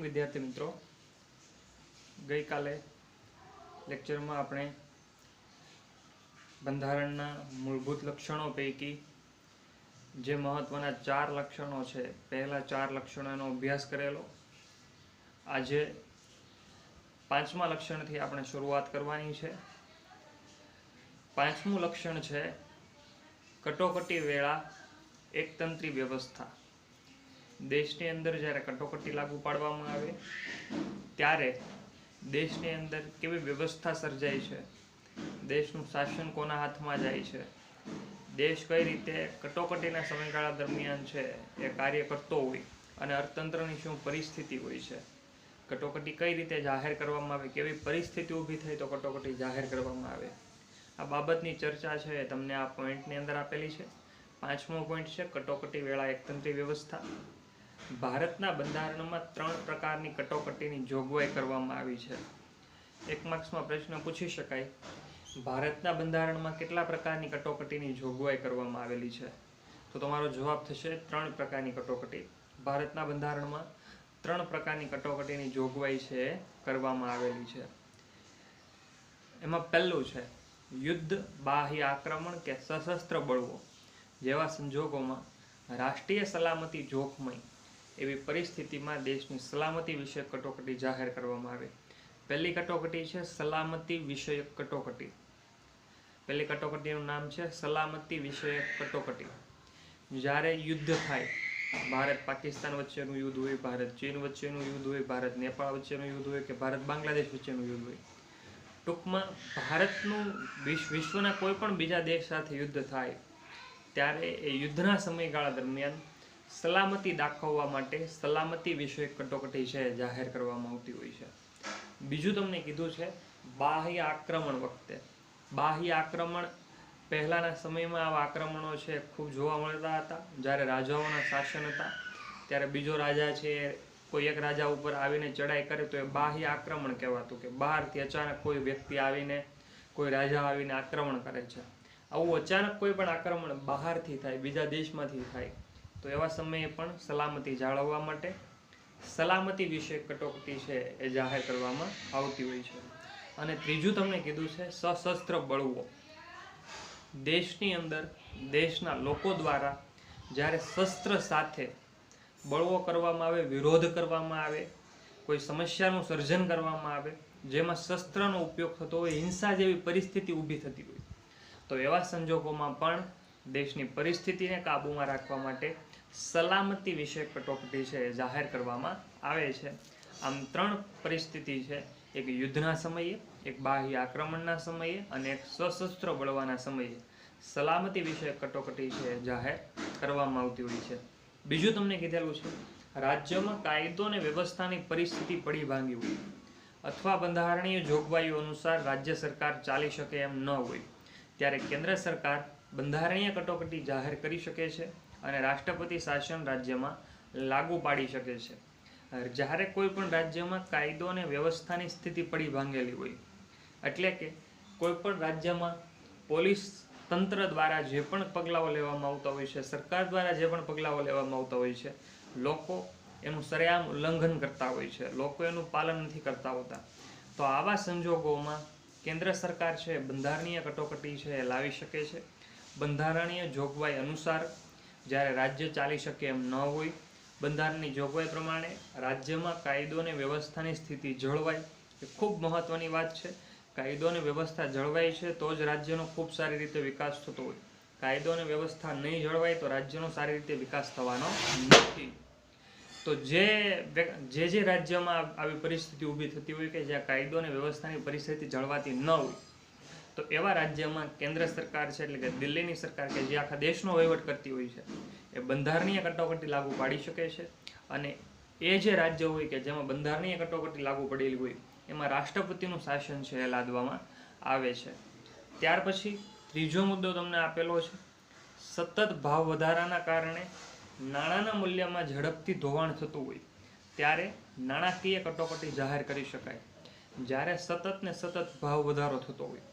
Morning વિદ્યાર્થી મિત્રો, ગઈ કાલે લેક્ચરમાં આપણે બંધારણના મૂળભૂત લક્ષણો પૈકી જે મહત્વના 4 લક્ષણો છે, પહેલા 4 લક્ષણોનો અભ્યાસ કરેલો. આજે 5મા લક્ષણથી આપણે શરૂઆત કરવાની છે. 5મું લક્ષણ છે કટોકટી વેળા એકતંત્રી વ્યવસ્થા. દેશની અંદર જ્યારે કટોકટી લાગુ પાડવામાં આવે ત્યારે દેશની અંદર કેવી વ્યવસ્થા સર્જાય છે, દેશનું શાસન કોના હાથમાં જાય છે, દેશ કઈ રીતે કટોકટીના સમયગાળા દરમિયાન છે એ કાર્ય કરતો હોય અને અર્થતંત્રની શું પરિસ્થિતિ હોય છે, કટોકટી કઈ રીતે જાહેર કરવામાં આવે, કેવી પરિસ્થિતિ ઊભી થઈ તો કટોકટી જાહેર કરવામાં આવે, આ બાબતની ચર્ચા છે એ તમને આ પોઈન્ટની અંદર આપેલી છે. 5મો પોઈન્ટ છે કટોકટી વેળા એકતંત્રી વ્યવસ્થા. ભારતના બંધારણમાં 3 પ્રકારની કટોકટીની જોગવાઈ કરવામાં આવી છે. 1 માર્ક્સમાં પ્રશ્ન પૂછી શકાય, ભારતના બંધારણમાં કેટલા પ્રકારની કટોકટીની જોગવાઈ કરવામાં આવેલી છે? તો તમારો જવાબ થશે 3 પ્રકારની કટોકટી. ભારતના બંધારણમાં 3 પ્રકારની કટોકટીની જોગવાઈ છે કરવામાં આવેલી છે. એમાં પહેલું છે યુદ્ધ, બાહ્ય આક્રમણ કે સશસ્ત્ર બળવો જેવા સંજોગોમાં રાષ્ટ્રીય સલામતી જોખમાય એવી પરિસ્થિતિમાં દેશની સલામતી વિષયક કટોકટી જાહેર કરવામાં આવે. પહેલી કટોકટી છે સલામતી વિષયક કટોકટી. પહેલી કટોકટીનું નામ છે સલામતી વિષયક કટોકટી. જ્યારે યુદ્ધ થાય, ભારત પાકિસ્તાન વચ્ચેનું યુદ્ધ હોય, ભારત ચીન વચ્ચેનું યુદ્ધ હોય, ભારત નેપાળ વચ્ચેનું યુદ્ધ હોય કે ભારત બાંગ્લાદેશ વચ્ચેનું યુદ્ધ હોય, ટૂંકમાં ભારતનું વિશ્વના કોઈ પણ બીજા દેશ સાથે યુદ્ધ થાય ત્યારે એ યુદ્ધના સમયગાળા દરમિયાન સલામતી દાખવવા માટે સલામતી વિષયક કટોકટી છે જાહેર કરવામાં આવતી હોય છે. બીજું તમને કીધું છે બાહ્ય આક્રમણ વખતે. બાહ્ય આક્રમણ પહેલાના સમયમાં આવા આક્રમણો છે ખૂબ જોવા મળતા હતા. જ્યારે રાજાઓના શાસન હતા ત્યારે બીજો રાજા છે કોઈ એક રાજા ઉપર આવીને ચડાઈ કરે તો એ બાહ્ય આક્રમણ કહેવાતું, કે બહારથી અચાનક કોઈ વ્યક્તિ આવીને, કોઈ રાજા આવીને આક્રમણ કરે છે. આવું અચાનક કોઈ પણ આક્રમણ બહારથી થાય, બીજા દેશમાંથી થાય, તો એવા સમયે પણ સલામતી જાળવવા માટે સલામતી વિષયક કટોકટી છે એ જાહેર કરવામાં આવતી હોય છે. અને ત્રીજું તમને કીધું છે સશસ્ત્ર બળવો. દેશની અંદર દેશના લોકો દ્વારા જ્યારે શસ્ત્ર સાથે બળવો કરવામાં આવે, વિરોધ કરવામાં આવે, કોઈ સમસ્યાનું સર્જન કરવામાં આવે જેમાં શસ્ત્રનો ઉપયોગ થતો હોય, હિંસા જેવી પરિસ્થિતિ ઊભી થતી હોય, તો એવા સંજોગોમાં પણ દેશની પરિસ્થિતિને કાબૂમાં રાખવા માટે સલામતી વિષયક કટોકટી છે એ જાહેર કરવામાં આવે છે. આમ 3 પરિસ્થિતિ છે, એક યુદ્ધના સમયે, એક બાહ્ય આક્રમણના સમયે અને એક સશસ્ત્ર બળવાના સમયે સલામતી વિષયક કટોકટી છે જાહેર કરવામાં આવતી હોય છે. બીજું તમને કીધેલું છે રાજ્યમાં કાયદો અને વ્યવસ્થાની પરિસ્થિતિ પડી ભાંગી હોય અથવા બંધારણીય જોગવાઈઓ અનુસાર રાજ્ય સરકાર ચાલી શકે એમ ન હોય ત્યારે કેન્દ્ર સરકાર બંધારણીય કટોકટી જાહેર કરી શકે છે અને રાષ્ટ્રપતિ શાસન રાજ્યમાં લાગુ પાડી શકે છે. જ્યારે કોઈ પણ રાજ્યમાં કાયદો અને વ્યવસ્થાની સ્થિતિ પડી ભાંગેલી હોય, એટલે કે કોઈ પણ રાજ્યમાં પોલીસ તંત્ર દ્વારા જે પણ પગલાઓ લેવામાં આવતા હોય છે, સરકાર દ્વારા જે પણ પગલાઓ લેવામાં આવતા હોય છે, લોકો એનું સરેઆમ ઉલ્લંઘન કરતા હોય છે, લોકો એનું પાલન નથી કરતા હોતા, તો આવા સંજોગોમાં કેન્દ્ર સરકાર છે બંધારણીય કટોકટી છે એ લાવી શકે છે. બંધારણીય જોગવાઈ અનુસાર જ્યારે રાજ્ય ચાલી શકે એમ ન હોય, બંધારણની જોગવાઈ પ્રમાણે રાજ્યમાં કાયદો અને વ્યવસ્થાની સ્થિતિ જળવાય, એ ખૂબ મહત્વની વાત છે. કાયદો અને વ્યવસ્થા જળવાય છે તો જ રાજ્યનો ખૂબ સારી રીતે વિકાસ થતો હોય. કાયદો અને વ્યવસ્થા નહીં જળવાય તો રાજ્યનો સારી રીતે વિકાસ થવાનો નથી. તો જે રાજ્યમાં આવી પરિસ્થિતિ ઊભી થતી હોય કે જ્યાં કાયદો અને વ્યવસ્થાની પરિસ્થિતિ જળવાતી ન હોય, તો એવા રાજ્યમાં કેન્દ્ર સરકાર છે, એટલે કે દિલ્હીની સરકાર કે જે આખા દેશનો વહીવટ કરતી હોય છે, એ બંધારણીય કટોકટી લાગુ પાડી શકે છે. અને એ જે રાજ્ય હોય કે જેમાં બંધારણીય કટોકટી લાગુ પડેલી હોય એમાં રાષ્ટ્રપતિનું શાસન છે એ લાદવામાં આવે છે. ત્યાર પછી ત્રીજો મુદ્દો તમને આપેલો છે સતત ભાવ વધારાના કારણે નાણાંના મૂલ્યમાં ઝડપથી ધોવાણ થતું હોય ત્યારે નાણાકીય કટોકટી જાહેર કરી શકાય. જ્યારે સતત ને સતત ભાવ વધારો થતો હોય,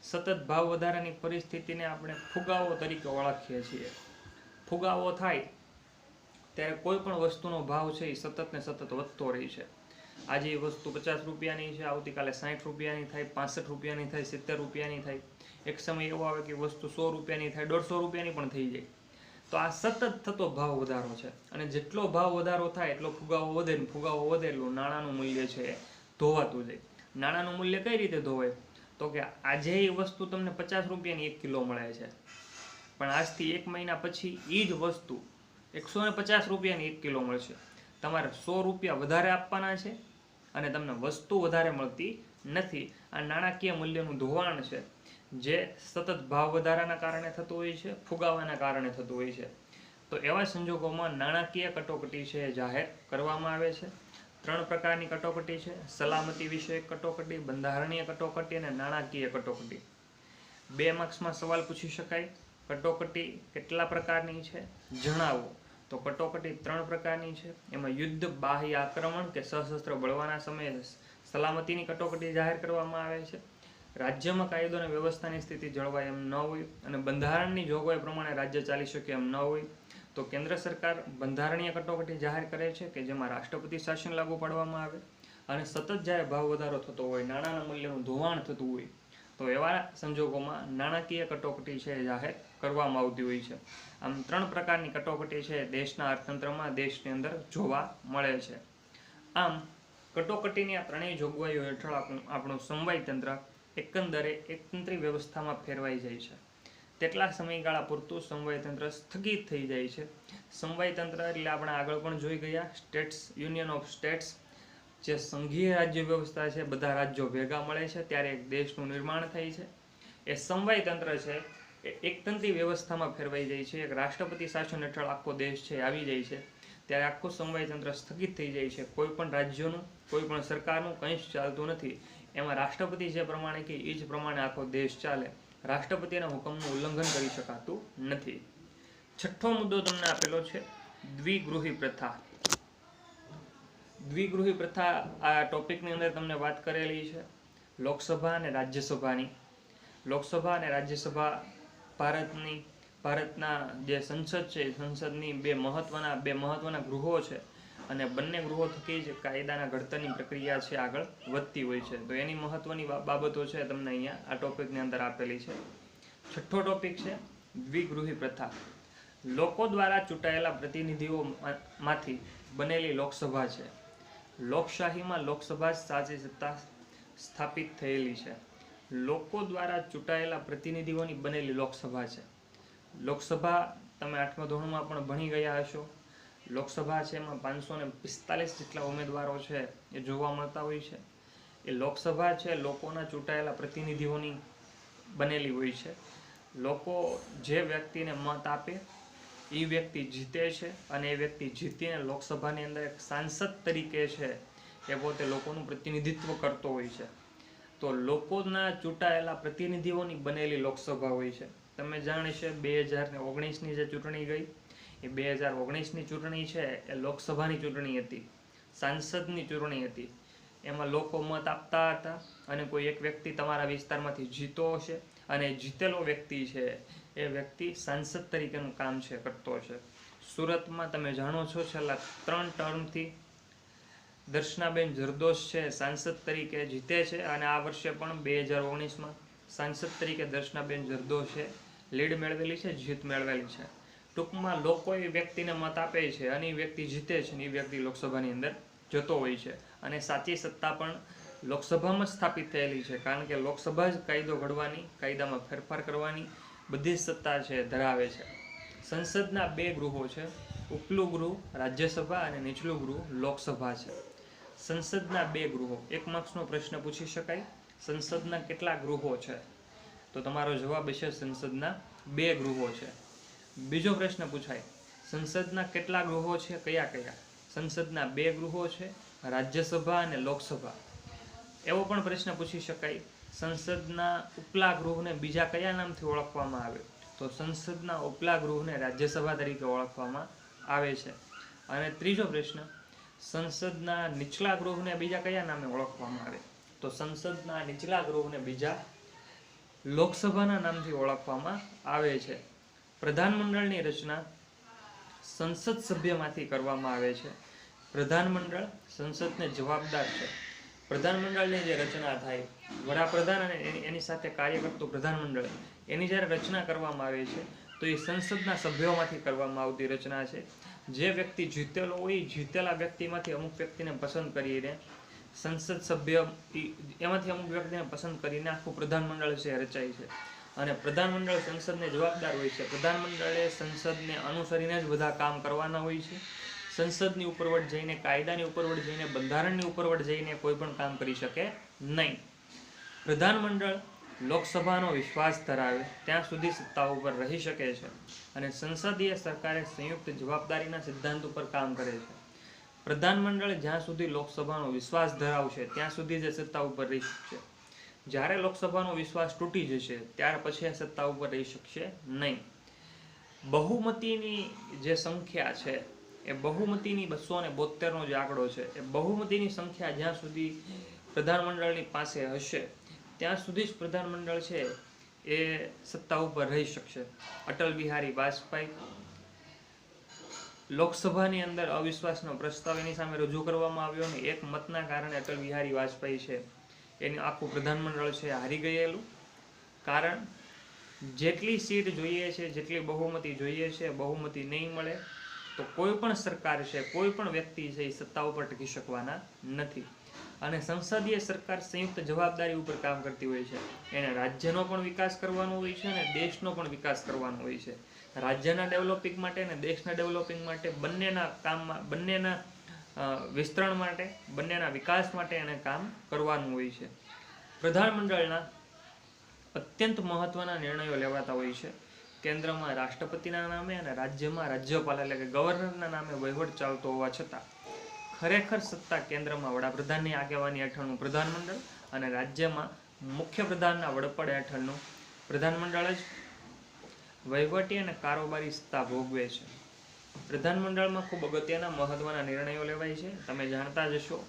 સતત ભાવ વધારાની પરિસ્થિતિને આપણે ફુગાવો તરીકે ઓળખીએ છીએ. ફુગાવો થાય ત્યારે કોઈ પણ વસ્તુનો ભાવ છે એ સતત ને સતત વધતો રહે છે. આજે એ વસ્તુ 50 રૂપિયાની છે, આવતીકાલે 60 રૂપિયાની થાય, 65 રૂપિયાની થાય, 70 રૂપિયાની થાય. એક સમય એવો આવે કે વસ્તુ 100 રૂપિયાની થાય, 150 રૂપિયાની પણ થઈ જાય. તો આ સતત થતો ભાવ વધારો છે. અને જેટલો ભાવ વધારો થાય એટલો ફુગાવો વધે, ને ફુગાવો વધે એટલું નાણાંનું મૂલ્ય છે એ ધોવાતું જાય. નાણાંનું મૂલ્ય કઈ રીતે ધોવાય? તો કે આજે એ વસ્તુ તમને 50 રૂપિયાની 1 કિલો મળે છે, પણ આજથી 1 મહિના પછી એ જ વસ્તુ 150 રૂપિયાની 1 કિલો મળશે. તમારે 100 રૂપિયા વધારે આપવાના છે અને તમને વસ્તુ વધારે મળતી નથી. આ નાણાકીય મૂલ્યનું ધોવાણ છે, જે સતત ભાવ વધારાના કારણે થતું હોય છે, ફુગાવાના કારણે થતું હોય છે. તો એવા સંજોગોમાં નાણાકીય કટોકટી છે એ જાહેર કરવામાં આવે છે. 3 પ્રકારની કટોકટી છે: સલામતી વિષયક કટોકટી, બંધારણીય કટોકટી અને નાણાકીય કટોકટી. 2 માર્ક્સમાં સવાલ પૂછી શકાય, કટોકટી કેટલા પ્રકારની છે જણાવો. તો કટોકટી 3 પ્રકારની છે. એમાં યુદ્ધ, બાહ્ય આક્રમણ કે સશસ્ત્ર બળવાના સમયે સલામતીની કટોકટી જાહેર કરવામાં આવે છે. રાજ્યમાં કાયદો અને વ્યવસ્થાની સ્થિતિ જળવાય એમ ન હોય અને બંધારણની જોગવાઈ પ્રમાણે રાજ્ય ચાલી શકે એમ ન હોય તો કેન્દ્ર સરકાર બંધારણીય કટોકટી જાહેર કરે છે, કે જેમાં રાષ્ટ્રપતિ શાસન લાગુ પાડવામાં આવે. અને સતત જ્યારે ભાવ વધારો થતો હોય, નાણાંના મૂલ્યનું ધોવાણ થતું હોય, તો એવા સંજોગોમાં નાણાકીય કટોકટી છે એ જાહેર કરવામાં આવતી હોય છે. આમ 3 પ્રકારની કટોકટી છે દેશના અર્થતંત્રમાં, દેશની અંદર જોવા મળે છે. આમ કટોકટીની આ 3 જોગવાઈઓ હેઠળ આપણું સમવાય તંત્ર એકંદરે એકતંત્રી વ્યવસ્થામાં ફેરવાઈ જાય છે. તેટલા સમયગાળા પૂરતું સમવાય તંત્ર સ્થગિત થઈ જાય છે. સમવાય તંત્ર એટલે આપણે આગળ પણ જોઈ ગયા, સ્ટેટ્સ, યુનિયન ઓફ સ્ટેટ્સ, જે સંઘીય રાજ્ય વ્યવસ્થા છે, બધા રાજ્યો ભેગા મળે છે ત્યારે એક દેશનું નિર્માણ થાય છે. એ સમવાય તંત્ર છે એ એકતંત્રી વ્યવસ્થામાં ફેરવાઈ જાય છે. એક રાષ્ટ્રપતિ શાસન હેઠળ આખો દેશ છે આવી જાય છે ત્યારે આખું સમવાય તંત્ર સ્થગિત થઈ જાય છે. કોઈ પણ રાજ્યોનું, કોઈ પણ સરકારનું કંઈ જ ચાલતું નથી. એમાં રાષ્ટ્રપતિ જે પ્રમાણે કે એ જ પ્રમાણે આખો દેશ ચાલે. રાષ્ટ્રપતિના હુકમનું ઉલ્લંઘન કરી શકાતું નથી. 6થો મુદ્દો તમને આપેલો છે દ્વિગૃહી પ્રથા. દ્વિગૃહી પ્રથા આ ટોપિકની અંદર તમને વાત કરેલી છે લોકસભા અને રાજ્યસભાની. લોકસભા અને રાજ્યસભા ભારતના જે સંસદ છે, સંસદની બે મહત્વના ગૃહો છે અને બંને ગૃહો થકી જ કાયદાના ઘડતરની પ્રક્રિયા છે આગળ વધતી હોય છે. તો એની મહત્વની બાબતો છે તમને અહીંયા આ ટોપિકની અંદર આપેલી છે. 6થો ટોપિક છે દ્વિગૃહી પ્રથા. લોકો દ્વારા ચૂંટાયેલા પ્રતિનિધિઓમાંથી બનેલી લોકસભા છે. લોકશાહીમાં લોકસભા સાચી સત્તા સ્થાપિત થયેલી છે. લોકો દ્વારા ચૂંટાયેલા પ્રતિનિધિઓની બનેલી લોકસભા છે. લોકસભા તમે 8મા ધોરણમાં પણ ભણી ગયા હશો. લોકસભા છે એમાં 545 જેટલા ઉમેદવારો છે એ જોવા મળતા હોય છે. એ લોકસભા છે લોકોના ચૂંટાયેલા પ્રતિનિધિઓની બનેલી હોય છે. લોકો જે વ્યક્તિને મત આપે એ વ્યક્તિ જીતે છે અને એ વ્યક્તિ જીતીને લોકસભાની અંદર એક સાંસદ તરીકે છે એ પોતે લોકોનું પ્રતિનિધિત્વ કરતો હોય છે. તો લોકોના ચૂંટાયેલા પ્રતિનિધિઓની બનેલી લોકસભા હોય છે. તમે જાણશો 2019ની જે ચૂંટણી ગઈ એ 2019ની ચૂંટણી છે એ લોકસભાની ચૂંટણી હતી, સાંસદની ચૂંટણી હતી. એમાં લોકો મત આપતા હતા અને કોઈ એક વ્યક્તિ તમારા વિસ્તારમાંથી જીતો હશે અને જીતેલો વ્યક્તિ છે એ વ્યક્તિ સાંસદ તરીકેનું કામ છે કરતો છે. સુરતમાં તમે જાણો છો છેલ્લા 3 ટર્મથી દર્શનાબેન જરદોશ છે સાંસદ તરીકે જીતે છે અને આ વર્ષે પણ 2019માં સાંસદ તરીકે દર્શનાબેન જરદોશે લીડ મેળવેલી છે, જીત મેળવેલી છે. ટૂંકમાં લોકો એ વ્યક્તિને મત આપે છે અને એ વ્યક્તિ જીતે છે અને એ વ્યક્તિ લોકસભાની અંદર જતો હોય છે અને સાચી સત્તા પણ લોકસભામાં સ્થાપિત થયેલી છે, કારણ કે લોકસભા જ કાયદો ઘડવાની, કાયદામાં ફેરફાર કરવાની બધી સત્તા છે ધરાવે છે. સંસદના 2 ગૃહો છે, ઉપલું ગૃહ રાજ્યસભા અને નીચલું ગૃહ લોકસભા છે. સંસદના 2 ગૃહો. 1 માર્ક્સનો પ્રશ્ન પૂછી શકાય, સંસદના કેટલા ગૃહો છે? તો તમારો જવાબ હશે સંસદના 2 ગૃહો છે. બીજો પ્રશ્ન પૂછાય, સંસદના કેટલા ગૃહો છે, કયા કયા? સંસદના 2 ગૃહો છે, રાજ્યસભા અને લોકસભા. એવો પણ પ્રશ્ન પૂછી શકાય, સંસદના ઉપલા ગૃહને બીજા કયા નામથી ઓળખવામાં આવે? તો સંસદના ઉપલા ગૃહને રાજ્યસભા તરીકે ઓળખવામાં આવે છે. અને ત્રીજો પ્રશ્ન, સંસદના નીચલા ગૃહને બીજા કયા નામે ઓળખવામાં આવે? તો સંસદના નીચલા ગૃહને બીજા લોકસભાના નામથી ઓળખવામાં આવે છે. પ્રધાનમંડળની રચના સંસદ સભ્યમાંથી કરવામાં આવે છે. પ્રધાનમંડળ સંસદને જવાબદાર છે. પ્રધાનમંડળની જે રચના થાય, વડાપ્રધાન અને એની સાથે કાર્ય કરતું પ્રધાનમંડળ, એની જ્યારે રચના કરવામાં આવે છે તો એ સંસદના સભ્યોમાંથી કરવામાં આવતી રચના છે. જે વ્યક્તિ જીતેલો હોય, જીતેલા વ્યક્તિમાંથી અમુક વ્યક્તિને પસંદ કરીને સંસદ સભ્ય એમાંથી અમુક વ્યક્તિને પસંદ કરીને આખું પ્રધાનમંડળ છે રચાય છે. અને પ્રધાનમંડળ સંસદને જવાબદાર હોય છે. પ્રધાનમંડળે સંસદને અનુસરીને જ બધા કામ કરવાના હોય છે. સંસદની ઉપરવટ જઈને, કાયદાની ઉપરવટ જઈને, બંધારણની ઉપરવટ જઈને કોઈ પણ કામ કરી શકે નહીં. પ્રધાનમંડળ લોકસભાનો વિશ્વાસ ધરાવે ત્યાં સુધી સત્તા ઉપર રહી શકે છે અને સંસદીય સરકારે સંયુક્ત જવાબદારીના સિદ્ધાંત ઉપર કામ કરે છે. પ્રધાનમંડળ જ્યાં સુધી લોકસભાનો વિશ્વાસ ધરાવશે ત્યાં સુધી જ સત્તા ઉપર રહી શકશે. જ્યારે લોકસભાનો વિશ્વાસ તૂટી જશે ત્યાર પછી આ સત્તા ઉપર રહી શકશે નહીં. બહુમતીની જે સંખ્યા છે એ બહુમતીની 272નો જે આંકડો છે એ બહુમતીની સંખ્યા જ્યાં સુધી પ્રધાનમંડળની પાસે હશે ત્યાં સુધી જ પ્રધાનમંડળ છે એ સત્તા ઉપર રહી શકશે. અટલ બિહારી વાજપેયી લોકસભાની અંદર અવિશ્વાસનો પ્રસ્તાવ એની સામે રજૂ કરવામાં આવ્યો અને એક મતના કારણે અટલ બિહારી વાજપેયી છે એનું આખું પ્રધાનમંડળ છે હારી ગયેલું. કારણ જેટલી સીટ જોઈએ છે, જેટલી બહુમતી જોઈએ છે, બહુમતી નહીં મળે તો કોઈ પણ સરકાર છે, કોઈ પણ વ્યક્તિ છે એ સત્તા ઉપર ટકી શકવાના નથી. અને સંસદીય સરકાર સંયુક્ત જવાબદારી ઉપર કામ કરતી હોય છે. એને રાજ્યનો પણ વિકાસ કરવાનો હોય છે અને દેશનો પણ વિકાસ કરવાનો હોય છે. રાજ્યના ડેવલપિંગ માટે અને દેશના ડેવલપિંગ માટે બંનેના કામમાં, બંનેના વિસ્તરણ માટે, બંનેના વિકાસ માટે એને કામ કરવાનું હોય છે. પ્રધાનમંડળના અત્યંત મહત્વના નિર્ણયો લેવાતા હોય છે. કેન્દ્રમાં રાષ્ટ્રપતિના નામે અને રાજ્યમાં રાજ્યપાલ એટલે કે ગવર્નરના નામે વહીવટ ચાલતો હોવા છતાં ખરેખર સત્તા કેન્દ્રમાં વડાપ્રધાનની આગેવાની હેઠળનું પ્રધાનમંડળ અને રાજ્યમાં મુખ્યપ્રધાનના વડપણ હેઠળનું પ્રધાનમંડળ જ વહીવટી અને કારોબારી સત્તા ભોગવે છે. પ્રધાનમંડળમાં ખૂબ અગત્યના મહત્વના નિર્ણયો લેવાય છે. તમે જાણતા જ હશો,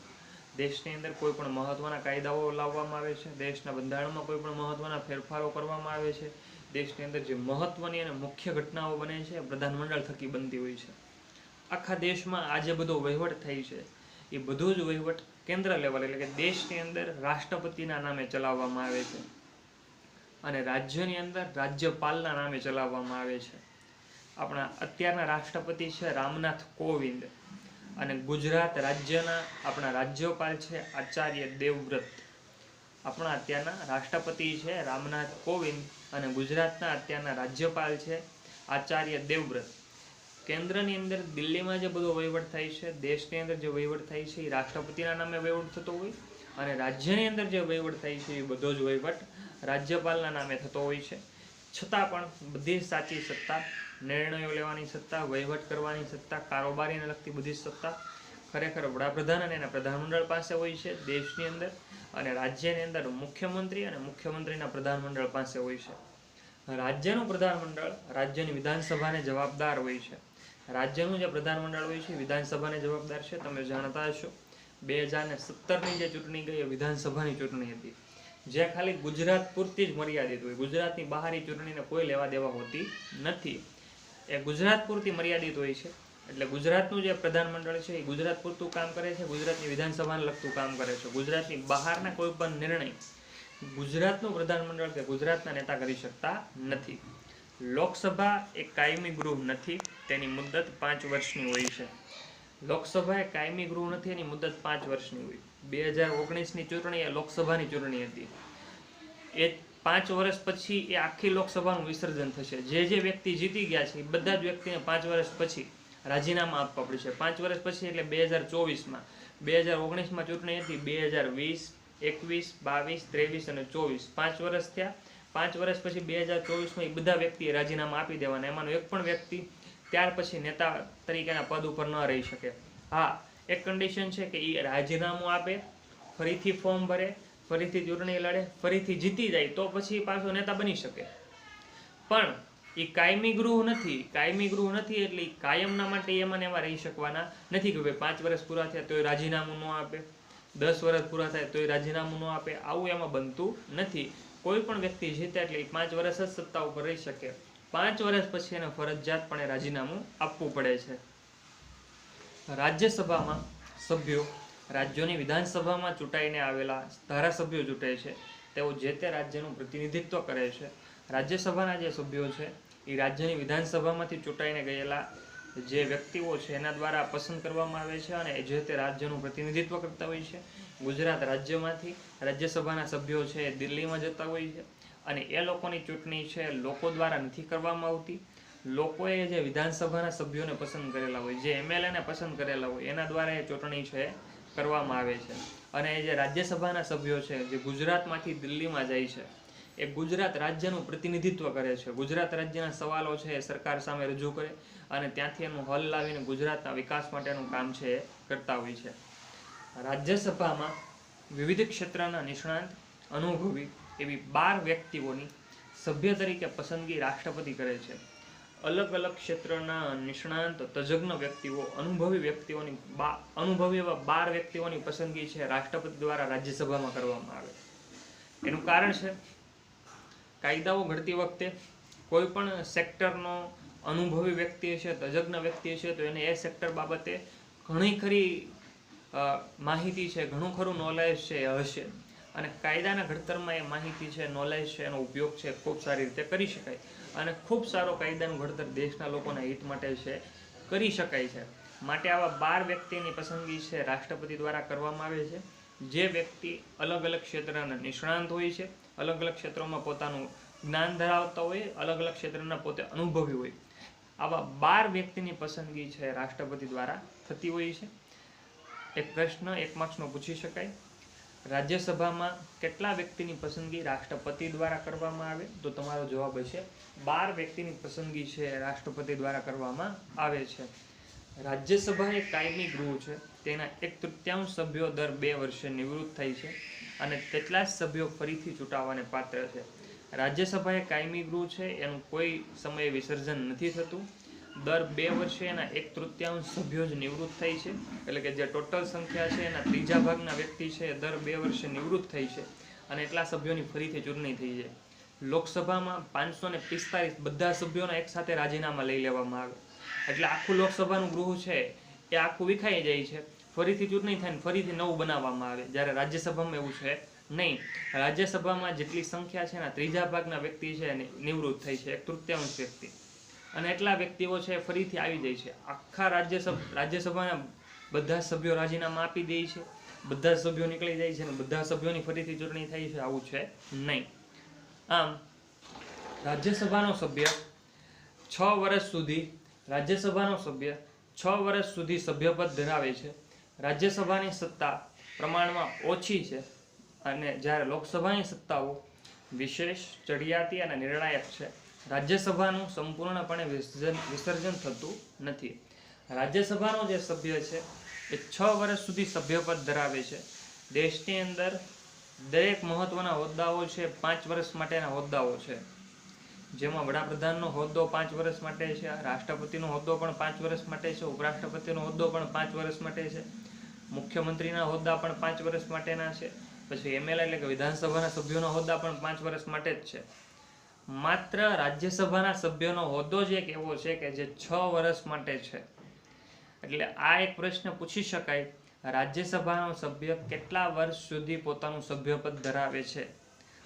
દેશની અંદર કોઈ પણ મહત્વના કાયદાઓ લાવવામાં આવે છે, દેશના બંધારણમાં કોઈ પણ મહત્વના ફેરફારો કરવામાં આવે છે, દેશની અંદર જે મહત્વની અને મુખ્ય ઘટનાઓ બને છે પ્રધાનમંડળ થકી બનતી હોય છે. આખા દેશમાં આ જે બધો વહીવટ થાય છે એ બધો જ વહીવટ કેન્દ્ર લેવલ એટલે કે દેશની અંદર રાષ્ટ્રપતિના નામે ચલાવવામાં આવે છે અને રાજ્યની અંદર રાજ્યપાલના નામે ચલાવવામાં આવે છે. આપણા અત્યારના રાષ્ટ્રપતિ છે રામનાથ કોવિંદ અને ગુજરાત રાજ્યના આપણા રાજ્યપાલ છે આચાર્ય દેવવ્રત. આપણા અત્યારના રાષ્ટ્રપતિ છે રામનાથ કોવિંદ અને ગુજરાતના અત્યારના રાજ્યપાલ છે આચાર્ય દેવવ્રત. કેન્દ્રની અંદર દિલ્હીમાં જે બધો વહીવટ થાય છે, દેશની અંદર જે વહીવટ થાય છે એ રાષ્ટ્રપતિના નામે વહીવટ થતો હોય અને રાજ્યની અંદર જે વહીવટ થાય છે એ બધો જ વહીવટ રાજ્યપાલના નામે થતો હોય છે. છતાં પણ બધી સાચી સત્તા, નિર્ણયો લેવાની સત્તા, વહીવટ કરવાની સત્તા, કારોબારીને લગતી બધી સત્તા ખરેખર વડાપ્રધાન અને એના પ્રધાનમંડળ પાસે હોય છે દેશની અંદર, અને રાજ્યની અંદર મુખ્યમંત્રી અને મુખ્યમંત્રીના પ્રધાનમંડળ પાસે હોય છે. રાજ્યનું પ્રધાનમંડળ રાજ્યની વિધાનસભાને જવાબદાર હોય છે. રાજ્યનું જે પ્રધાનમંડળ હોય છે વિધાનસભાને જવાબદાર છે. તમે જાણતા હશો 2017ની જે ચૂંટણી ગઈ એ વિધાનસભાની ચૂંટણી હતી, જે ખાલી ગુજરાત પૂરતી જ મર્યાદિત હોય. ગુજરાતની બહારની ચૂંટણીને કોઈ લેવા દેવા હોતી નથી. એ ગુજરાત પૂરતી મર્યાદિત હોય છે. એટલે ગુજરાતનું જે પ્રધાનમંડળ છે એ ગુજરાત પૂરતું કામ કરે છે, ગુજરાતની વિધાનસભાને લગતું કામ કરે છે. ગુજરાતની બહારના કોઈ પણ નિર્ણય ગુજરાતનું પ્રધાનમંડળ કે ગુજરાતના નેતા કરી શકતા નથી. લોકસભા એ કાયમી ગૃહ નથી, તેની મુદત 5 વર્ષની હોય છે. લોકસભા એ કાયમી ગૃહ નથી, એની મુદત 5 વર્ષની હોય. 2019ની ચૂંટણી એ લોકસભાની ચૂંટણી હતી. એ 5 વર્ષ પછી એ આખી લોકસભાનું વિસર્જન થશે. જે વ્યક્તિ જીતી ગયા છે એ બધા જ વ્યક્તિને 5 વર્ષ પછી રાજીનામા આપવા પડશે. 5 વર્ષ પછી એટલે 2024માં, 2019માં ચૂંટણી હતી, 2020, 21, 22, 23 અને 24 5 વર્ષ થયા. 5 વર્ષ પછી 2024માં એ બધા વ્યક્તિએ રાજીનામા આપી દેવાના. એમાંનો એક પણ વ્યક્તિ ત્યાર પછી નેતા તરીકેના પદ ઉપર ન રહી શકે. હા, એક કન્ડિશન છે કે એ રાજીનામું આપે, ફરીથી ફોર્મ ભરે, ફરીથી ચૂંટણી લડે, ફરીથી જીતી જાય તો પછી પાછો નેતા બની શકે. પણ એ કાયમી ગૃહ નથી. કાયમી ગૃહ નથી એટલે કાયમના માટે એમાં એમાં રહી શકવાના નથી કે ભાઈ 5 વર્ષ પૂરા થયા તોય રાજીનામું ન આપે, 10 વર્ષ પૂરા થાય તોય રાજીનામું ન આપે. આવું એમાં બનતું નથી. કોઈ પણ વ્યક્તિ જીતે એટલે 5 વર્ષ જ સત્તા ઉપર રહી શકે. 5 વર્ષ પછી એને ફરજિયાતપણે રાજીનામું આપવું પડે છે. રાજ્યસભામાં સભ્યો રાજ્યોની વિધાનસભામાં ચૂંટાઈને આવેલા ધારાસભ્યો ચૂંટે છે. તેઓ જે તે રાજ્યનું પ્રતિનિધિત્વ કરે છે. રાજ્યસભાના જે સભ્યો છે એ રાજ્યની વિધાનસભામાંથી ચૂંટાઈને ગયેલા જે વ્યક્તિઓ છે એના દ્વારા પસંદ કરવામાં આવે છે અને જે તે રાજ્યનું પ્રતિનિધિત્વ કરતા હોય છે. ગુજરાત રાજ્યમાંથી રાજ્યસભાના સભ્યો છે એ દિલ્હીમાં જતા હોય છે અને એ લોકોની ચૂંટણી છે લોકો દ્વારા નથી કરવામાં આવતી. લોકોએ જે વિધાનસભાના સભ્યોને પસંદ કરેલા હોય, જે એમએલએને પસંદ કરેલા હોય એના દ્વારા એ ચૂંટણી છે કરવામાં આવે છે. અને જે રાજ્યસભાના સભ્યો છે જે ગુજરાતમાંથી દિલ્હીમાં જાય છે એ ગુજરાત રાજ્યનું પ્રતિનિધિત્વ કરે છે. ગુજરાત રાજ્યના સવાલો છે એ સરકાર સામે રજૂ કરે અને ત્યાંથી એનું હલ લાવીને ગુજરાતના વિકાસ માટેનું કામ છે એ કરતા હોય છે. રાજ્યસભામાં વિવિધ ક્ષેત્રના નિષ્ણાંત અનુભવી એવી 12 વ્યક્તિઓની સભ્ય તરીકે પસંદગી રાષ્ટ્રપતિ કરે છે. અલગ અલગ ક્ષેત્રના નિષ્ણાંત તજજ્ઞ વ્યક્તિઓ અનુભવી એવા 12 વ્યક્તિઓની પસંદગી છે રાષ્ટ્રપતિ દ્વારા રાજ્યસભામાં કરવામાં આવે. એનું કારણ છે કાયદાઓ ઘડતી વખતે કોઈ પણ સેક્ટરનો અનુભવી વ્યક્તિ છે, તજજ્ઞ વ્યક્તિ છે તો એને એ સેક્ટર બાબતે ઘણી ખરી માહિતી છે, ઘણું ખરું નોલેજ છે એ હશે અને કાયદાના ઘડતરમાં એ માહિતી છે, નોલેજ છે, એનો ઉપયોગ છે ખૂબ સારી રીતે કરી શકાય અને ખૂબ સારો કાયદાનું ઘડતર દેશના લોકોના હિત માટે છે કરી શકાય છે. માટે આવા 12 વ્યક્તિની પસંદગી છે રાષ્ટ્રપતિ દ્વારા કરવામાં આવે છે. જે વ્યક્તિ અલગ અલગ ક્ષેત્રના નિષ્ણાંત હોય છે, અલગ અલગ ક્ષેત્રોમાં પોતાનું જ્ઞાન ધરાવતા હોય, અલગ અલગ ક્ષેત્રના પોતે અનુભવી હોય, આવા 12 વ્યક્તિની પસંદગી છે રાષ્ટ્રપતિ દ્વારા થતી હોય છે. એક પ્રશ્ન 1 માર્ક્સનો પૂછી શકાય, રાજ્યસભામાં કેટલા વ્યક્તિની પસંદગી રાષ્ટ્રપતિ દ્વારા કરવામાં આવે? તો તમારો જવાબ હશે 12 વ્યક્તિની પસંદગી છે રાષ્ટ્રપતિ દ્વારા કરવામાં આવે છે. રાજ્યસભા એ કાયમી ગૃહ છે. તેના 1/3 સભ્યો દર 2 વર્ષે નિવૃત્ત થાય છે અને તેટલા જ સભ્યો ફરીથી ચૂંટાવાને પાત્ર છે. રાજ્યસભા એ કાયમી ગૃહ છે, એનું કોઈ સમયે વિસર્જન નથી થતું. દર 2 વર્ષે એના 1/3 સભ્યો જ નિવૃત્ત થાય છે. એટલે કે જે ટોટલ સંખ્યા છે એના 3/4 ભાગના વ્યક્તિ છે એ દર 2 વર્ષે નિવૃત્ત થાય છે અને એટલા સભ્યોની ફરીથી ચૂંટણી થઈ જાય. લોકસભામાં 545 બધા સભ્યોના એકસાથે રાજીનામા લઈ લેવામાં આવે એટલે આખું લોકસભાનું ગૃહ છે એ આખું વિખાઈ જાય છે, ફરીથી ચૂંટણી થાય ને ફરીથી નવું બનાવવામાં આવે. જ્યારે રાજ્યસભામાં એવું છે નહીં. રાજ્યસભામાં જેટલી સંખ્યા છે એના 3/4 ભાગના વ્યક્તિ છે નિવૃત્ત થાય છે, 1/3 વ્યક્તિ, અને એટલા વ્યક્તિઓ છે ફરીથી આવી જાય છે. આખા રાજ્યસભાના બધા સભ્યો રાજીનામા આપી દે છે, બધા સભ્યો નીકળી જાય છે અને બધા સભ્યોની ફરીથી ચૂંટણી થાય છે, આવું છે નહીં. આમ રાજ્યસભાનો સભ્ય 6 વર્ષ સુધી સભ્યપદ ધરાવે છે. રાજ્યસભાની સત્તા પ્રમાણમાં ઓછી છે અને જ્યારે લોકસભાની સત્તાઓ વિશેષ, ચડિયાતી અને નિર્ણાયક છે. રાજ્યસભાનું સંપૂર્ણપણે વિસર્જન થતું નથી. રાજ્યસભાનો જે સભ્ય છે એ 6 વર્ષ સુધી સભ્યપદ ધરાવે છે. દેશની અંદર દરેક મહત્વના હોદ્દાઓ છે 5 વર્ષ માટેના હોદ્દાઓ છે, જેમાં વડાપ્રધાનનો હોદ્દો 5 વર્ષ માટે છે, રાષ્ટ્રપતિનો હોદ્દો પણ 5 વર્ષ માટે છે, ઉપરાષ્ટ્રપતિનો હોદ્દો પણ 5 વર્ષ માટે છે, મુખ્યમંત્રીના હોદ્દા પણ 5 વર્ષ માટેના છે, પછી એમએલએ એટલે કે વિધાનસભાના સભ્યોના હોદ્દા પણ 5 વર્ષ માટે જ છે. માત્ર રાજ્યસભાના સભ્યનો હોદ્દો જ એક એવો છે કે જે 6 વર્ષ માટે છે. એટલે આ એક પ્રશ્ન પૂછી શકાય, રાજ્યસભાનો સભ્ય કેટલા વર્ષ સુધી પોતાનું સભ્યપદ ધરાવે છે?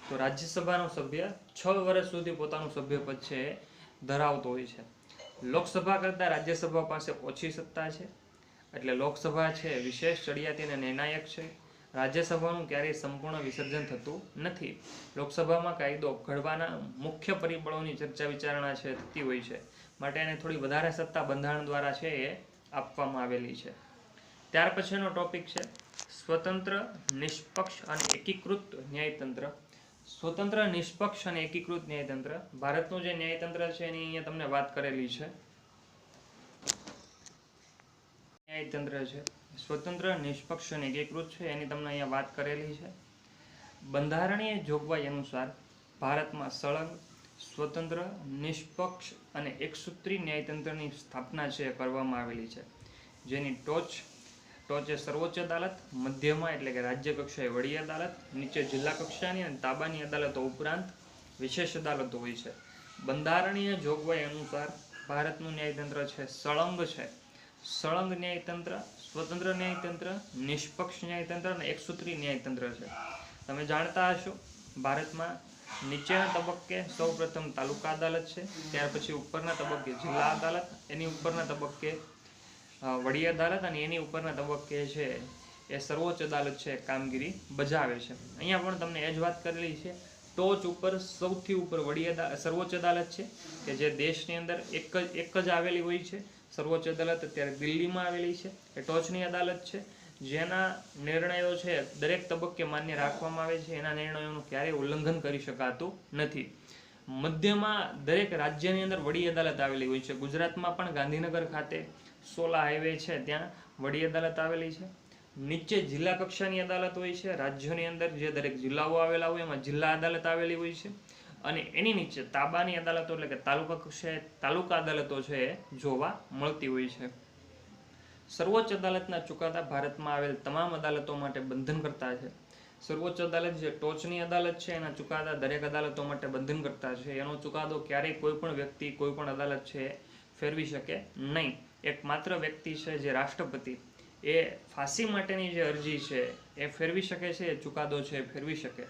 તો રાજ્યસભાનો સભ્ય 6 વર્ષ સુધી પોતાનું સભ્યપદ છે એ ધરાવતો હોય છે. લોકસભા કરતાં રાજ્યસભા પાસે ઓછી સત્તા છે, એટલે લોકસભા છે વિશેષ, ચડિયાતી અને નિર્ણાયક છે. રાજ્યસભાનું ક્યારેય સંપૂર્ણ વિસર્જન થતું નથી. લોકસભામાં કાયદો ઘડવાના મુખ્ય પરિબળોની ચર્ચા વિચારણા છે થતી હોય છે, માટે એને થોડી વધારે સત્તા બંધારણ દ્વારા છે એ આપવામાં આવેલી છે. ત્યાર પછીનો ટોપિક છે સ્વતંત્ર, નિષ્પક્ષ અને એકીકૃત ન્યાયતંત્ર. સ્વતંત્ર, નિષ્પક્ષ અને એકીકૃત ન્યાયતંત્ર. ભારતનું જે ન્યાયતંત્ર છે એની અહીંયા તમને વાત કરેલી છે. ન્યાયતંત્ર છે સ્વતંત્ર, નિષ્પક્ષ અને એકીકૃત છે એની તમને અહીંયા વાત કરેલી છે. બંધારણીય જોગવાઈ અનુસાર ભારતમાં સળંગ, સ્વતંત્ર, નિષ્પક્ષ અને એકસૂત્રી ન્યાયતંત્રની સ્થાપના છે કરવામાં આવેલી છે, જેની ટોચે સર્વોચ્ચ અદાલત, મધ્યમાં એટલે કે રાજ્ય કક્ષાએ વડી અદાલત, નીચે જિલ્લા કક્ષાની અને તાબાની અદાલતો ઉપરાંત વિશેષ અદાલતો હોય છે. બંધારણીય જોગવાઈ અનુસાર ભારતનું ન્યાયતંત્ર છે સળંગ ન્યાયતંત્ર, સ્વતંત્ર ન્યાયતંત્ર, નિષ્પક્ષ ન્યાયતંત્ર અને એકસૂત્રીય ન્યાયતંત્ર છે. તમે જાણતા હશો ભારતમાં નીચેના તબક્કે સૌપ્રથમ તાલુકા અદાલત છે, ત્યાર પછી ઉપરના તબક્કે જિલ્લા અદાલત, એની ઉપરના તબક્કે વડી અદાલત અને એની ઉપરના તબક્કે છે એ સર્વોચ્ચ અદાલત છે કામગીરી બજાવે છે. અહીંયા પણ તમને એ જ વાત કરેલી છે. ટોચ ઉપર સૌથી ઉપર સર્વોચ્ચ અદાલત છે કે જે દેશની અંદર એક જ આવેલી હોય છે. સર્વોચ્ચ અદાલત અત્યારે દિલ્હીમાં આવેલી છે. એ ટોચની અદાલત છે જેના નિર્ણયો છે દરેક તબક્કે માન્ય રાખવામાં આવે છે. એના નિર્ણયોનું ક્યારેય ઉલ્લંઘન કરી શકાતું નથી. મધ્યમાં દરેક રાજ્યની અંદર વડી અદાલત આવેલી હોય છે. ગુજરાતમાં પણ ગાંધીનગર ખાતે સોલા હાઈવે છે ત્યાં વડી અદાલત આવેલી છે. નીચે જિલ્લા કક્ષાની અદાલત હોય છે. રાજ્યોની અંદર જે દરેક જિલ્લાઓ આવેલા હોય એમાં જિલ્લા અદાલત આવેલી હોય છે. અને એની નીચે તાબાની અદાલતો એટલે કે તાલુકા કક્ષાએ તાલુકા અદાલતો છે એ જોવા મળતી હોય છે. સર્વોચ્ચ અદાલતના ચુકાદા ભારતમાં આવેલ તમામ અદાલતો માટે બંધન કરતા છે. સર્વોચ્ચ અદાલત જે ટોચની અદાલત છે એના ચુકાદા દરેક અદાલતો માટે બંધન કરતા છે. એનો ચુકાદો ક્યારેય કોઈ પણ વ્યક્તિ કોઈ પણ અદાલત છે ફેરવી શકે નહીં. એક માત્ર વ્યક્તિ છે જે રાષ્ટ્રપતિ એ ફાંસી માટેની જે અરજી છે એ ફેરવી શકે છે, એ ચુકાદો છે એ ફેરવી શકે.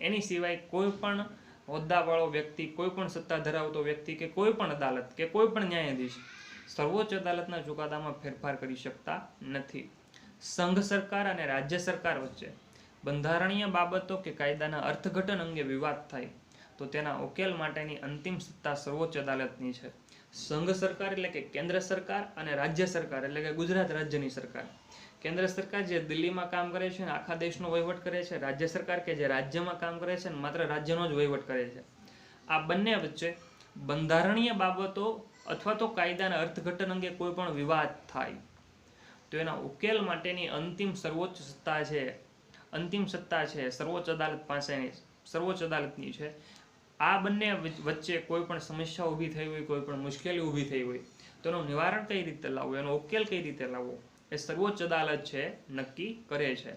એની સિવાય કોઈ પણ હોદ્દાવાળો વ્યક્તિ, કોઈ પણ સત્તા ધરાવતો વ્યક્તિ કે કોઈ પણ અદાલત કે કોઈ પણ ન્યાયાધીશ સર્વોચ્ચ અદાલતના ચુકાદામાં ફેરફાર કરી શકતા નથી. સંઘ સરકાર અને રાજ્ય સરકાર વચ્ચે બંધારણીય બાબતો કે કાયદાના અર્થઘટન અંગે વિવાદ થાય તો તેના ઉકેલ માટેની અંતિમ સત્તા સર્વોચ્ચ અદાલતની છે. સંઘ સરકાર એટલે કે કેન્દ્ર સરકાર અને રાજ્ય સરકાર એટલે કે ગુજરાત રાજ્યની સરકાર. કેન્દ્ર સરકાર જે દિલ્હીમાં કામ કરે છે અને આખા દેશનો વહીવટ કરે છે. રાજ્ય સરકાર કે જે રાજ્યમાં કામ કરે છે અને માત્ર રાજ્યનો જ વહીવટ કરે છે. આ બંને વચ્ચે બંધારણીય બાબતો અથવા તો કાયદાના અર્થઘટન અંગે કોઈ પણ વિવાદ થાય તો એના ઉકેલ માટેની અંતિમ સત્તા છે સર્વોચ્ચ અદાલત પાસેની, સર્વોચ્ચ અદાલતની છે. આ બંને વચ્ચે કોઈ પણ સમસ્યા ઊભી થઈ હોય, કોઈ પણ મુશ્કેલી ઊભી થઈ હોય તો એનું નિવારણ કઈ રીતે લાવવું, એનો ઉકેલ કઈ રીતે લાવવો એ સર્વોચ્ચ અદાલત છે નક્કી કરે છે.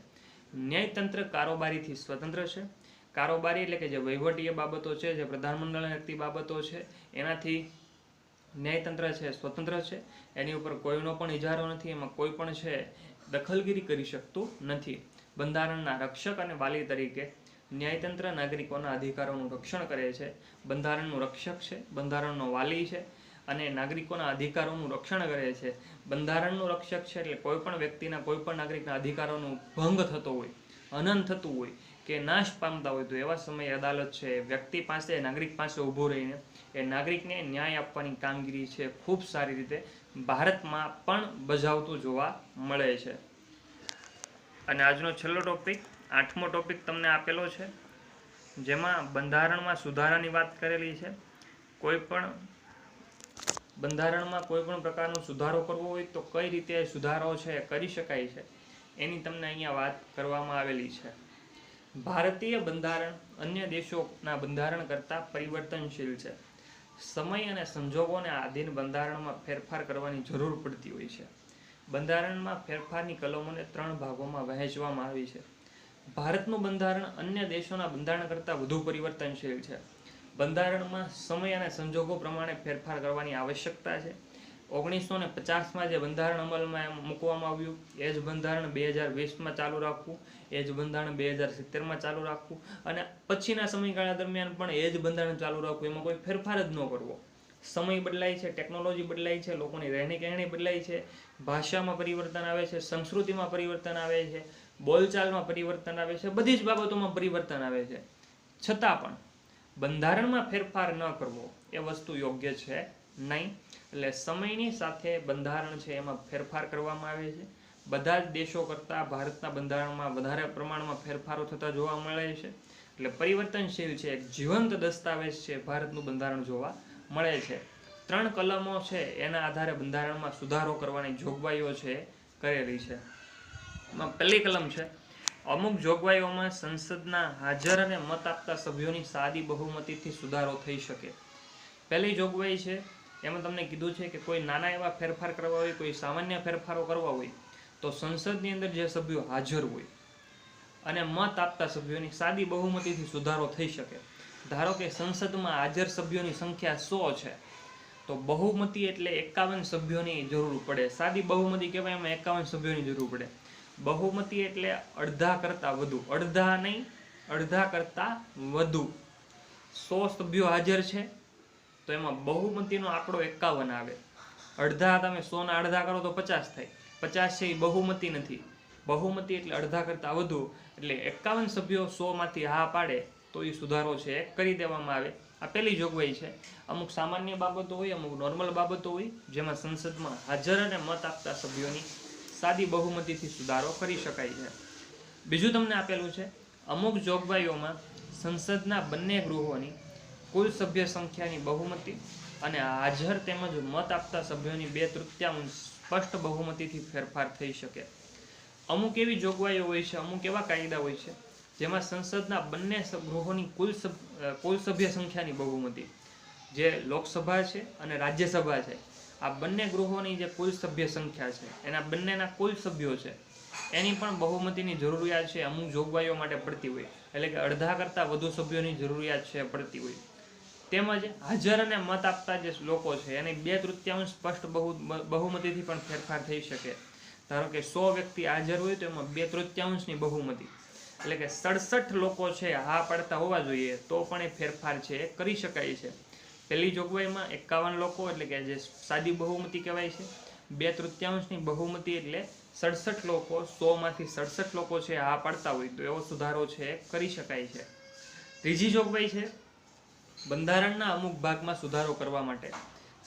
ન્યાયતંત્ર કારોબારીથી સ્વતંત્ર છે. કારોબારી એટલે કે જે વહીવટીય બાબતો છે, જે પ્રધાનમંડળને લગતી બાબતો છે, એનાથી ન્યાયતંત્ર છે સ્વતંત્ર છે. એની ઉપર કોઈનો પણ ઇજારો નથી, એમાં કોઈ પણ છે દખલગીરી કરી શકતું નથી. બંધારણના રક્ષક અને વાલી તરીકે ન્યાયતંત્ર નાગરિકોના અધિકારોનું રક્ષણ કરે છે. બંધારણનું રક્ષક છે, બંધારણનો વાલી છે અને નાગરિકોના અધિકારોનું રક્ષણ કરે છે. બંધારણનું રક્ષક છે એટલે કોઈ પણ વ્યક્તિના, કોઈ પણ નાગરિકના અધિકારોનું ભંગ થતો હોય, હનન થતું હોય કે નાશ પામતા હોય તો એવા સમયે અદાલત છે વ્યક્તિ પાસે, નાગરિક પાસે ઊભો રહીને એ નાગરિકને ન્યાય આપવાની કામગીરી છે ખૂબ સારી રીતે ભારતમાં પણ બજાવતું જોવા મળે છે. અને આજનો છેલ્લો ટોપિક, 8મો ટોપિક તમને આપેલો છે જેમાં બંધારણમાં સુધારાની વાત કરેલી છે. બંધારણમાં કોઈ પણ પ્રકારનો સુધારો કરવો હોય તો કઈ રીતે સુધારો છે કરી શકાય છે એની તમને અહીંયા વાત કરવામાં આવેલી છે. ભારતીય બંધારણ અન્ય દેશોના બંધારણ કરતાં પરિવર્તનશીલ છે. સમય અને સંજોગોને આધીન બંધારણમાં ફેરફાર કરવાની જરૂર પડતી હોય છે. બંધારણમાં ફેરફારની કલમોને 3 ભાગોમાં વહેંચવામાં આવી છે. ભારતનું બંધારણ અન્ય દેશોના બંધારણ કરતાં વધુ પરિવર્તનશીલ છે. બંધારણમાં સમય અને સંજોગો પ્રમાણે ફેરફાર કરવાની આવશ્યકતા છે. 1950માં જે બંધારણ અમલમાં મૂકવામાં આવ્યું એ જ બંધારણ 2020માં ચાલુ રાખવું, એ જ બંધારણ 2070માં ચાલુ રાખવું અને પછીના સમયગાળા દરમિયાન પણ એ જ બંધારણ ચાલુ રાખવું, એમાં કોઈ ફેરફાર જ ન કરવો. સમય બદલાય છે, ટેકનોલોજી બદલાય છે, લોકોની રહેણી કહેણી બદલાય છે, ભાષામાં પરિવર્તન આવે છે, સંસ્કૃતિમાં પરિવર્તન આવે છે, બોલચાલમાં પરિવર્તન આવે છે, બધી જ બાબતોમાં પરિવર્તન આવે છે. છતાં પણ બંધારણમાં ફેરફાર ન કરવો એ વસ્તુ યોગ્ય છે નહીં. એટલે સમયની સાથે બંધારણ છે એમાં ફેરફાર કરવામાં આવે છે. બધા જ દેશો કરતાં ભારતના બંધારણમાં વધારે પ્રમાણમાં ફેરફારો થતા જોવા મળે છે. એટલે પરિવર્તનશીલ છે, એક જીવંત દસ્તાવેજ છે ભારતનું બંધારણ જોવા મળે છે. 3 કલમો છે એના આધારે બંધારણમાં સુધારો કરવાની જોગવાઈઓ છે કરેલી છે. પહેલી કલમ છે, અમુક જોગવાઈઓમાં સંસદના હાજર અને મત આપતા સભ્યોની સાદી બહુમતીથી સુધારો થઈ શકે. પહેલી જોગવાઈ છે એમાં તમને કીધું છે કે કોઈ નાના એવા ફેરફાર કરવા હોય, કોઈ સામાન્ય ફેરફારો કરવા હોય તો સંસદની અંદર જે સભ્યો હાજર હોય અને મત આપતા સભ્યોની સાદી બહુમતીથી સુધારો થઈ શકે. ધારો કે સંસદમાં હાજર સભ્યોની સંખ્યા 100 છે, તો બહુમતી એટલે 51 સભ્યોની જરૂર પડે. સાદી બહુમતી કહેવાય, એમાં 51 સભ્યોની જરૂર પડે. બહુમતી એટલે અડધા કરતા વધુ, અડધા નહીં, અડધા કરતા વધુ. 100 સભ્યો હાજર છે તો એમાં બહુમતીનો આંકડો 51 આવે. અડધા, તમે 100 ના અડધા કરો તો 50 થાય. 50 છે એ બહુમતી નથી. બહુમતી એટલે અડધા કરતા વધુ, એટલે 51 સભ્યો 100 માંથી હા પાડે તો એ સુધારો છે એ કરી દેવામાં આવે. આ પહેલી જોગવાઈ છે. અમુક સામાન્ય બાબતો હોય, અમુક નોર્મલ બાબતો હોય, જેમાં સંસદમાં હાજર અને મત આપતા સભ્યોની સાદી બહુમતીથી સુધારો કરી શકાય છે. બીજું તમને આપેલું છે, અમુક જોગવાઈઓમાં સંસદના બંને ગૃહોની કુલ સભ્ય સંખ્યાની બહુમતી અને હાજર તેમજ મત આપતા સભ્યોની 2/3 સ્પષ્ટ બહુમતીથી ફેરફાર થઈ શકે. અમુક એવી જોગવાઈઓ હોય છે, અમુક એવા કાયદા હોય છે જેમાં સંસદના બંને ગૃહોની કુલ સભ્ય સંખ્યાની બહુમતી, જે લોકસભા છે અને રાજ્યસભા છે, આ બંને ગૃહોની જે કુલ સભ્ય સંખ્યા છે, એના બંનેના કુલ સભ્યો છે, એની પણ બહુમતીની જરૂરિયાત છે અમુક જોગવાઈઓ માટે પડતી હોય. એટલે કે અડધા કરતાં વધુ સભ્યોની જરૂરિયાત છે પડતી હોય. તેમજ હાજર અને મત આપતા જે લોકો છે એની 2/3 સ્પષ્ટ બહુમતીથી પણ ફેરફાર થઈ શકે. ધારો કે 100 વ્યક્તિ હાજર હોય તો એમાં 2/3 બહુમતી, એટલે કે 67 લોકો છે હા પાડતા હોવા જોઈએ તો પણ એ ફેરફાર છે એ કરી શકાય છે. પહેલી જોગવાઈમાં 51 લોકો, એટલે કે જે સાદી બહુમતી કહેવાય છે. 2/3 બહુમતી એટલે 67 લોકો, 100 માંથી 67 લોકો છે હા પાડતા હોય તો એવો સુધારો છે કરી શકાય છે. ત્રીજી જોગવાઈ છે, બંધારણના અમુક ભાગમાં સુધારો કરવા માટે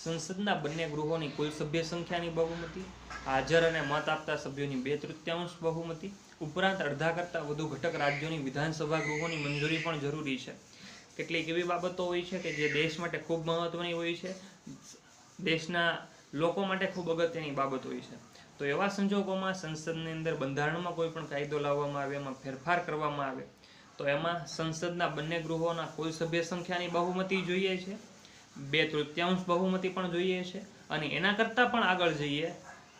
સંસદના બંને ગૃહોની કુલ સભ્ય સંખ્યાની બહુમતી, હાજર અને મત આપતા સભ્યોની 2/3 બહુમતી ઉપરાંત અડધા કરતાં વધુ ઘટક રાજ્યોની વિધાનસભા ગૃહોની મંજૂરી પણ જરૂરી છે. કેટલીક એવી બાબતો હોય છે કે જે દેશ માટે ખૂબ મહત્વની હોય છે, દેશના લોકો માટે ખૂબ અગત્યની બાબત હોય છે. તો એવા સંજોગોમાં સંસદની અંદર બંધારણમાં કોઈ પણ કાયદો લાવવામાં આવે, એમાં ફેરફાર કરવામાં આવે તો એમાં સંસદના બંને ગૃહોના કુલ સભ્ય સંખ્યાની બહુમતી જોઈએ છે, 2/3 બહુમતી પણ જોઈએ છે, અને એના કરતાં પણ આગળ જઈએ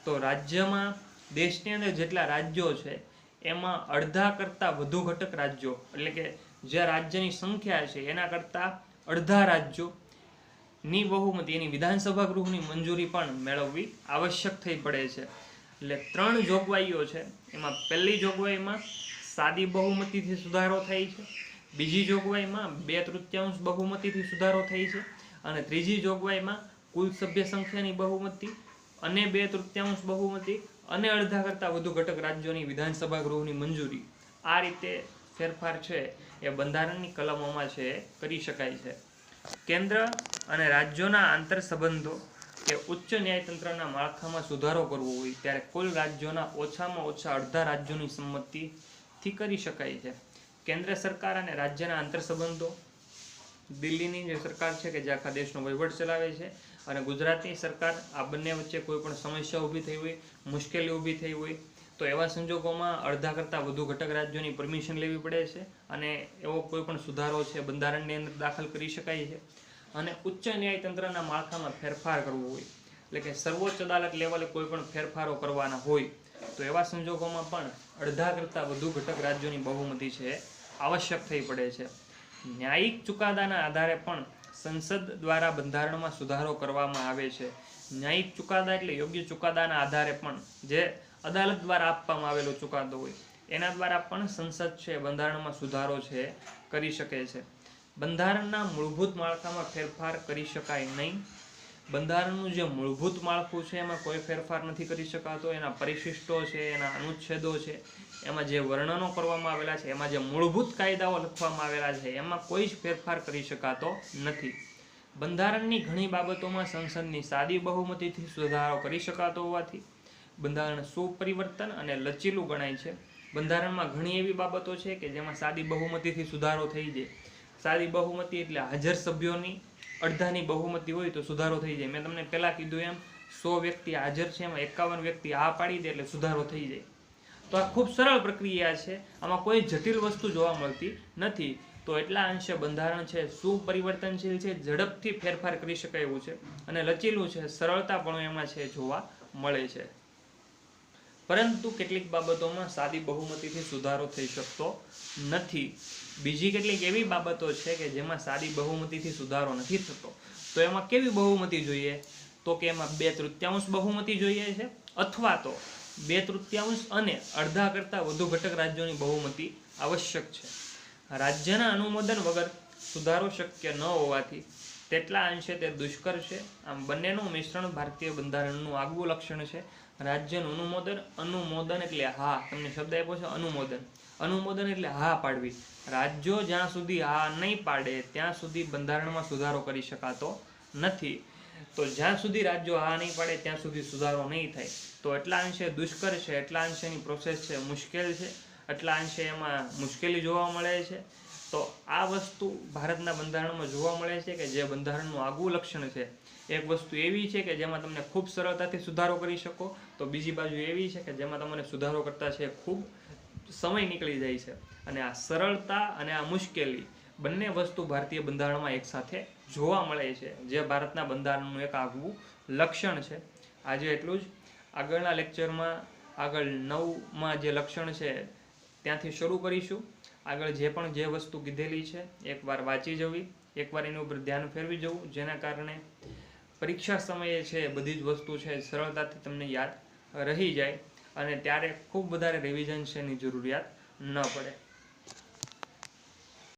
તો રાજ્યમાં, દેશની અંદર જેટલા રાજ્યો છે એમાં અડધા કરતાં વધુ ઘટક રાજ્યો, એટલે કે જે રાજ્યની સંખ્યા છે એના કરતાં અડધા રાજ્યોની બહુમતી, એની વિધાનસભા ગૃહની મંજૂરી પણ મેળવવી આવશ્યક થઈ પડે છે. એટલે 3 જોગવાઈઓ છે. એમાં પહેલી જોગવાઈમાં સાદી બહુમતીથી સુધારો થાય છે, બીજી જોગવાઈમાં 2/3 બહુમતીથી સુધારો થાય છે, અને ત્રીજી જોગવાઈમાં કુલ સભ્ય સંખ્યાની બહુમતી અને 2/3 બહુમતી અને અડધા કરતાં વધુ ઘટક રાજ્યોની વિધાનસભા ગૃહની મંજૂરી. આ રીતે ફેરફાર છે એ બંધારણની કલમોમાં છે એ કરી શકાય છે. કેન્દ્ર અને રાજ્યોના આંતર સંબંધો કે ઉચ્ચ ન્યાયતંત્રના માળખામાં સુધારો કરવો હોય ત્યારે કુલ રાજ્યોના ઓછામાં ઓછા અડધા રાજ્યોની સંમતિથી કરી શકાય છે. કેન્દ્ર સરકાર અને રાજ્યના આંતર સંબંધો, દિલ્હીની જે સરકાર છે કે જે આખા દેશનો વહીવટ ચલાવે છે, અને ગુજરાતની સરકાર, આ બંને વચ્ચે કોઈ પણ સમસ્યા ઊભી થઈ હોય, મુશ્કેલી ઊભી થઈ હોય તો એવા સંજોગોમાં અડધા કરતાં વધુ ઘટક રાજ્યોની પરમિશન લેવી પડે છે, અને એવો કોઈ પણ સુધારો છે બંધારણની અંદર દાખલ કરી શકાય છે. અને ઉચ્ચ ન્યાયતંત્રના માળખામાં ફેરફાર કરવો હોય, એટલે કે સર્વોચ્ચ અદાલત લેવલે કોઈ પણ ફેરફારો કરવાના હોય તો એવા સંજોગોમાં પણ અડધા કરતાં વધુ ઘટક રાજ્યોની બહુમતી છે આવશ્યક થઈ પડે છે. ન્યાયિક ચુકાદાના આધારે પણ સંસદ દ્વારા બંધારણમાં સુધારો કરવામાં આવે છે. ન્યાયિક ચુકાદા એટલે યોગ્ય ચુકાદાના આધારે પણ જે અદાલત દ્વારા આપવામાં આવેલો ચુકાદો હોય એના દ્વારા પણ સંસદ છે બંધારણમાં સુધારો છે કરી શકે છે. બંધારણના મૂળભૂત માળખામાં ફેરફાર કરી શકાય નહીં. બંધારણનું જે મૂળભૂત માળખું છે એમાં કોઈ ફેરફાર નથી કરી શકાતો. એના પરિશિષ્ટો છે, એના અનુચ્છેદો છે, એમાં જે વર્ણનો કરવામાં આવેલા છે, એમાં જે મૂળભૂત કાયદાઓ લખવામાં આવેલા છે, એમાં કોઈ જ ફેરફાર કરી શકાતો નથી. બંધારણની ઘણી બાબતોમાં સંસદની સાદી બહુમતીથી સુધારો કરી શકાતો હોવાથી બંધારણ સુપરિવર્તન અને લચીલું ગણાય છે. બંધારણમાં ઘણી એવી બાબતો છે કે જેમાં સાદી બહુમતીથી સુધારો થઈ જાય. સાદી બહુમતી એટલે હાજર સભ્યોની અડધાની બહુમતી હોય તો સુધારો થઈ જાય. મેં તમને પહેલાં કીધું એમ 100 વ્યક્તિ હાજર છે, એમાં 51 વ્યક્તિ હા પાડી દે એટલે સુધારો થઈ જાય. તો આ ખૂબ સરળ પ્રક્રિયા છે, આમાં કોઈ જટિલ વસ્તુ જોવા મળતી નથી. તો એટલા અંશે બંધારણ છે સુપરિવર્તનશીલ છે, ઝડપથી ફેરફાર કરી શકાય એવું છે, અને લચીલું છે, સરળતા પણ એમાં છે જોવા મળે છે. પરંતુ કેટલીક બાબતોમાં સાદી બહુમતીથી સુધારો થઈ શકતો નથી. બીજી કેટલીક એવી બાબતો છે કે જેમાં સાદી બહુમતીથી સુધારો નથી થતો. તો એમાં કેવી બહુમતી જોઈએ? તો કે એમાં 2/3 બહુમતી જોઈએ છે, અથવા તો 2/3 અને અડધા કરતાં વધુ ઘટક રાજ્યોની બહુમતી આવશ્યક છે. રાજ્યના અનુમોદન વગર સુધારો શક્ય ન હોવાથી તેટલા અંશે તે દુષ્કર છે. આમ બંનેનું મિશ્રણ ભારતીય બંધારણનું આગવું લક્ષણ છે. રાજ્યનું અનુમોદન એટલે હા, તમને શબ્દ આપ્યો છે અનુમોદન એટલે હા પાડવી. રાજ્યો જ્યાં સુધી હા નહીં પાડે ત્યાં સુધી બંધારણમાં સુધારો કરી શકાતો નથી. તો જ્યાં સુધી રાજ્યો હા નહીં પાડે ત્યાં સુધી સુધારો નહીં થાય. તો એટલા અંશે દુષ્કર છે, એટલા અંશેની પ્રોસેસ છે મુશ્કેલ છે, એટલા અંશે એમાં મુશ્કેલી જોવા મળે છે. તો આ વસ્તુ ભારતના બંધારણમાં જોવા મળે છે કે જે બંધારણનું આગવું લક્ષણ છે. એક વસ્તુ એવી છે કે જેમાં તમને ખૂબ સરળતાથી સુધારો કરી શકો, તો બીજી બાજુ એવી છે કે જેમાં તમને સુધારો કરતા છે ખૂબ સમય નીકળી જાય છે. અને આ સરળતા અને આ મુશ્કેલી બંને વસ્તુ ભારતીય બંધારણમાં એકસાથે જોવા મળે છે, જે ભારતના બંધારણનું એક આગવું લક્ષણ છે. આજે એટલું જ. આગળના લેક્ચરમાં આગળ 9માં જે લક્ષણ છે ત્યાંથી શરૂ કરીશું. આગળ જે વસ્તુ કીધેલી છે એકવાર વાંચી જવી, એકવાર એની ઉપર ધ્યાન ફેરવી જવું, જેના કારણે પરીક્ષા સમયે છે બધી જ વસ્તુ છે સરળતાથી તમને યાદ રહી જાય અને ત્યારે ખૂબ વધારે રિવિઝન છે એની જરૂરિયાત ન પડે.